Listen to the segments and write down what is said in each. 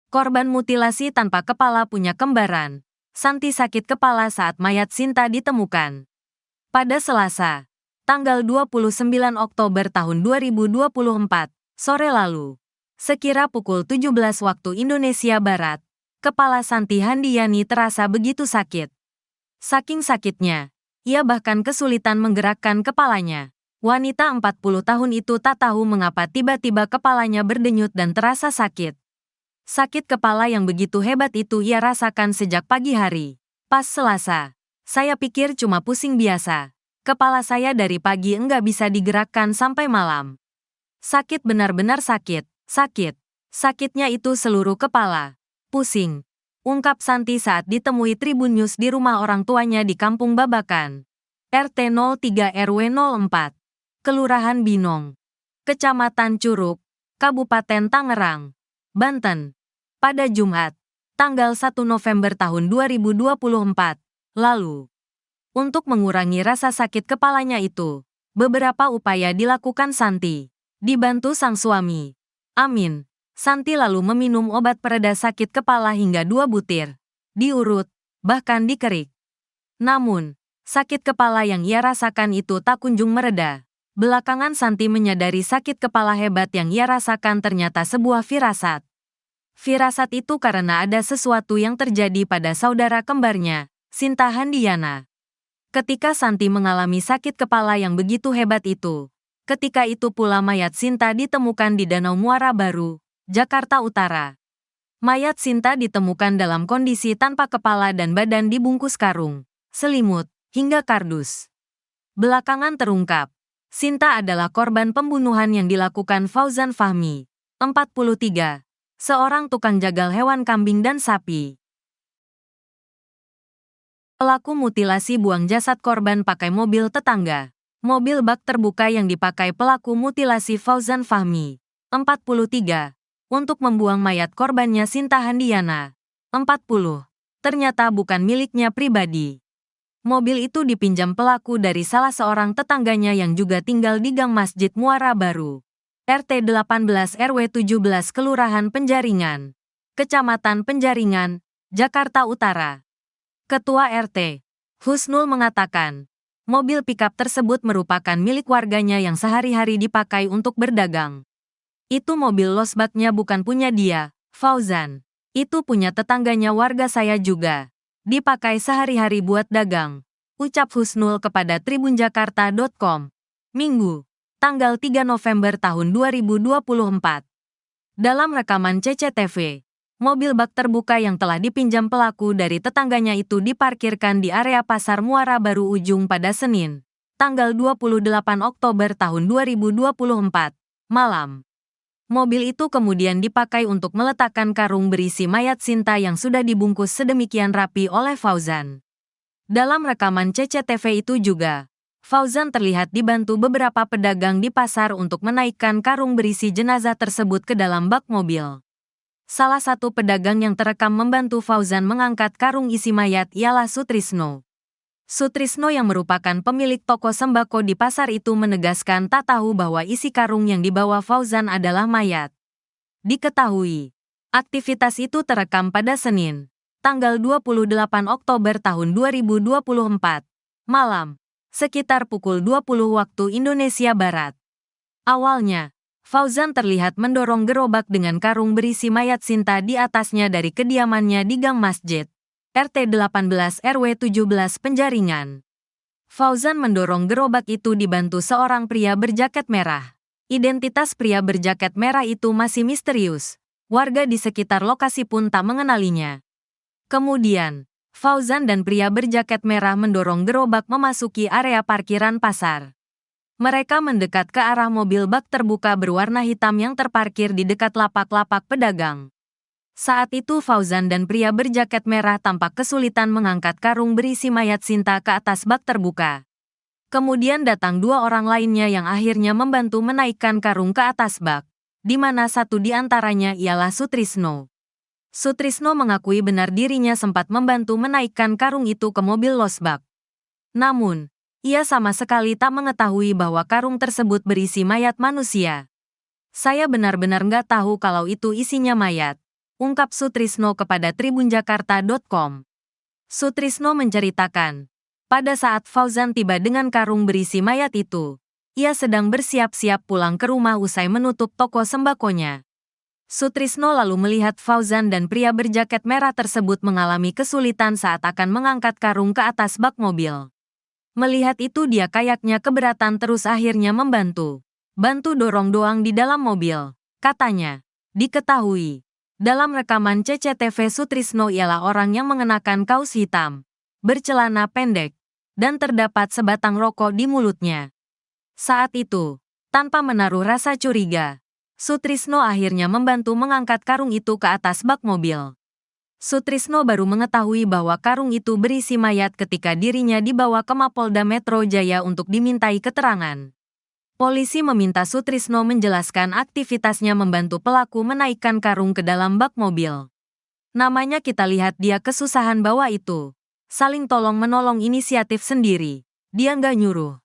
Korban mutilasi tanpa kepala punya kembaran. Santi sakit kepala saat mayat Sinta ditemukan. Pada Selasa, tanggal 29 Oktober tahun 2024, sore lalu, sekira pukul 17 waktu Indonesia Barat, kepala Santi Handiyani terasa begitu sakit. Saking sakitnya, ia bahkan kesulitan menggerakkan kepalanya. Wanita 40 tahun itu tak tahu mengapa tiba-tiba kepalanya berdenyut dan terasa sakit. Sakit kepala yang begitu hebat itu ia rasakan sejak pagi hari. Pas Selasa, saya pikir cuma pusing biasa. Kepala saya dari pagi enggak bisa digerakkan sampai malam. Sakit benar-benar sakit, sakit. Sakitnya itu seluruh kepala. Pusing. Ungkap Santi saat ditemui Tribun News di rumah orang tuanya di Kampung Babakan. RT 03 RW 04. Kelurahan Binong. Kecamatan Curug, Kabupaten Tangerang, Banten. Pada Jumat, tanggal 1 November tahun 2024, lalu. Untuk mengurangi rasa sakit kepalanya itu, beberapa upaya dilakukan Santi. Dibantu sang suami, Amin. Santi lalu meminum obat pereda sakit kepala hingga 2 butir. Diurut, bahkan dikerik. Namun, sakit kepala yang ia rasakan itu tak kunjung mereda. Belakangan Santi menyadari sakit kepala hebat yang ia rasakan ternyata sebuah firasat. Firasat itu karena ada sesuatu yang terjadi pada saudara kembarnya, Sinta Handiyana. Ketika Santi mengalami sakit kepala yang begitu hebat itu, ketika itu pula mayat Sinta ditemukan di Danau Muara Baru, Jakarta Utara. Mayat Sinta ditemukan dalam kondisi tanpa kepala dan badan dibungkus karung, selimut, hingga kardus. Belakangan terungkap, Sinta adalah korban pembunuhan yang dilakukan Fauzan Fahmi, 43. Seorang tukang jagal hewan kambing dan sapi. Pelaku mutilasi buang jasad korban pakai mobil tetangga. Mobil bak terbuka yang dipakai pelaku mutilasi Fauzan Fahmi, 43, untuk membuang mayat korbannya Sinta Handiyana, 40, ternyata bukan miliknya pribadi. Mobil itu dipinjam pelaku dari salah seorang tetangganya yang juga tinggal di Gang Masjid Muara Baru. RT 18 RW 17 Kelurahan Penjaringan, Kecamatan Penjaringan, Jakarta Utara. Ketua RT, Husnul mengatakan, mobil pikap tersebut merupakan milik warganya yang sehari-hari dipakai untuk berdagang. Itu mobil losbaknya bukan punya dia, Fauzan. Itu punya tetangganya warga saya juga. Dipakai sehari-hari buat dagang, ucap Husnul kepada tribunjakarta.com. Minggu, tanggal 3 November tahun 2024. Dalam rekaman CCTV, mobil bak terbuka yang telah dipinjam pelaku dari tetangganya itu diparkirkan di area Pasar Muara Baru Ujung pada Senin, tanggal 28 Oktober tahun 2024, malam. Mobil itu kemudian dipakai untuk meletakkan karung berisi mayat Sinta yang sudah dibungkus sedemikian rapi oleh Fauzan. Dalam rekaman CCTV itu juga, Fauzan terlihat dibantu beberapa pedagang di pasar untuk menaikkan karung berisi jenazah tersebut ke dalam bak mobil. Salah satu pedagang yang terekam membantu Fauzan mengangkat karung isi mayat ialah Sutrisno. Sutrisno yang merupakan pemilik toko sembako di pasar itu menegaskan tak tahu bahwa isi karung yang dibawa Fauzan adalah mayat. Diketahui, aktivitas itu terekam pada Senin, tanggal 28 Oktober tahun 2024, malam, sekitar pukul 20 waktu Indonesia Barat. Awalnya, Fauzan terlihat mendorong gerobak dengan karung berisi mayat Sinta di atasnya dari kediamannya di Gang Masjid, RT 18 RW 17 Penjaringan. Fauzan mendorong gerobak itu dibantu seorang pria berjaket merah. Identitas pria berjaket merah itu masih misterius. Warga di sekitar lokasi pun tak mengenalinya. Kemudian, Fauzan dan pria berjaket merah mendorong gerobak memasuki area parkiran pasar. Mereka mendekat ke arah mobil bak terbuka berwarna hitam yang terparkir di dekat lapak-lapak pedagang. Saat itu Fauzan dan pria berjaket merah tampak kesulitan mengangkat karung berisi mayat Sinta ke atas bak terbuka. Kemudian datang dua orang lainnya yang akhirnya membantu menaikkan karung ke atas bak, di mana satu di antaranya ialah Sutrisno. Sutrisno mengakui benar dirinya sempat membantu menaikkan karung itu ke mobil losbak. Namun, ia sama sekali tak mengetahui bahwa karung tersebut berisi mayat manusia. Saya benar-benar nggak tahu kalau itu isinya mayat. ungkap Sutrisno kepada tribunjakarta.com. Sutrisno menceritakan, pada saat Fauzan tiba dengan karung berisi mayat itu, ia sedang bersiap-siap pulang ke rumah usai menutup toko sembakonya. Sutrisno lalu melihat Fauzan dan pria berjaket merah tersebut mengalami kesulitan saat akan mengangkat karung ke atas bak mobil. Melihat itu dia kayaknya keberatan terus akhirnya membantu. Bantu dorong doang di dalam mobil, katanya. Diketahui, dalam rekaman CCTV Sutrisno ialah orang yang mengenakan kaos hitam, bercelana pendek, dan terdapat sebatang rokok di mulutnya. Saat itu, tanpa menaruh rasa curiga, Sutrisno akhirnya membantu mengangkat karung itu ke atas bak mobil. Sutrisno baru mengetahui bahwa karung itu berisi mayat ketika dirinya dibawa ke Mapolda Metro Jaya untuk dimintai keterangan. Polisi meminta Sutrisno menjelaskan aktivitasnya membantu pelaku menaikkan karung ke dalam bak mobil. Namanya kita lihat dia kesusahan bawa itu. Saling tolong-menolong inisiatif sendiri. Dia nggak nyuruh.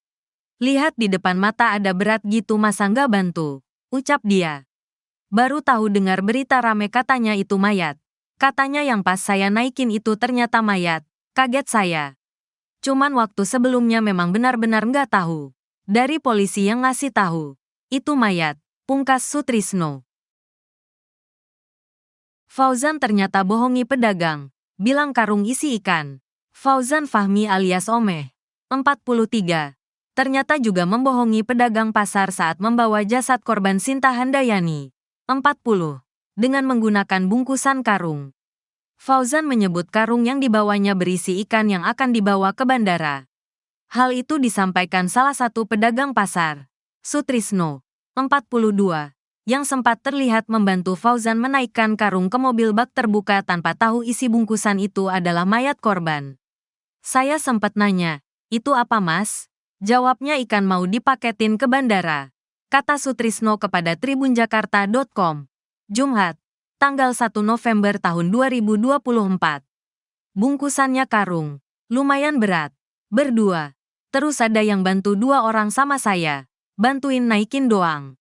Lihat di depan mata ada berat gitu masa nggak bantu, ucap dia. Baru tahu dengar berita rame katanya itu mayat. Katanya yang pas saya naikin itu ternyata mayat. Kaget saya. Cuman waktu sebelumnya memang benar-benar nggak tahu. Dari polisi yang ngasih tahu, itu mayat, pungkas Sutrisno. Fauzan ternyata bohongi pedagang, bilang karung isi ikan. Fauzan Fahmi alias Omeh, 43, ternyata juga membohongi pedagang pasar saat membawa jasad korban Sinta Handayani, 40, dengan menggunakan bungkusan karung. Fauzan menyebut karung yang dibawanya berisi ikan yang akan dibawa ke bandara. Hal itu disampaikan salah satu pedagang pasar, Sutrisno, 42, yang sempat terlihat membantu Fauzan menaikkan karung ke mobil bak terbuka tanpa tahu isi bungkusan itu adalah mayat korban. Saya sempat nanya, itu apa mas? Jawabnya ikan mau dipaketin ke bandara, kata Sutrisno kepada tribunjakarta.com. Jumat, tanggal 1 November tahun 2024. Bungkusannya karung, lumayan berat, berdua. Terus ada yang bantu 2 orang sama saya, bantuin naikin doang.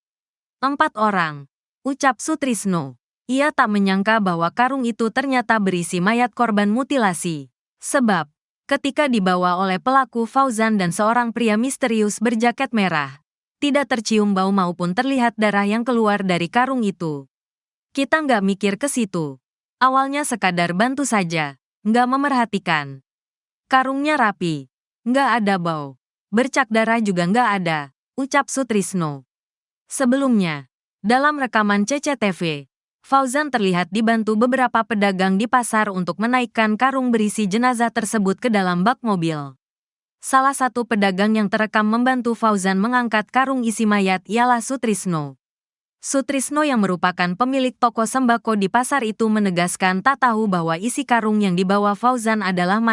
4 orang, ucap Sutrisno. Ia tak menyangka bahwa karung itu ternyata berisi mayat korban mutilasi. Sebab, ketika dibawa oleh pelaku Fauzan dan seorang pria misterius berjaket merah, tidak tercium bau maupun terlihat darah yang keluar dari karung itu. Kita nggak mikir ke situ. Awalnya sekadar bantu saja, nggak memerhatikan. Karungnya rapi. Nggak ada bau. Bercak darah juga nggak ada, ucap Sutrisno. Sebelumnya, dalam rekaman CCTV, Fauzan terlihat dibantu beberapa pedagang di pasar untuk menaikkan karung berisi jenazah tersebut ke dalam bak mobil. Salah satu pedagang yang terekam membantu Fauzan mengangkat karung isi mayat ialah Sutrisno. Sutrisno yang merupakan pemilik toko sembako di pasar itu menegaskan tak tahu bahwa isi karung yang dibawa Fauzan adalah mayat.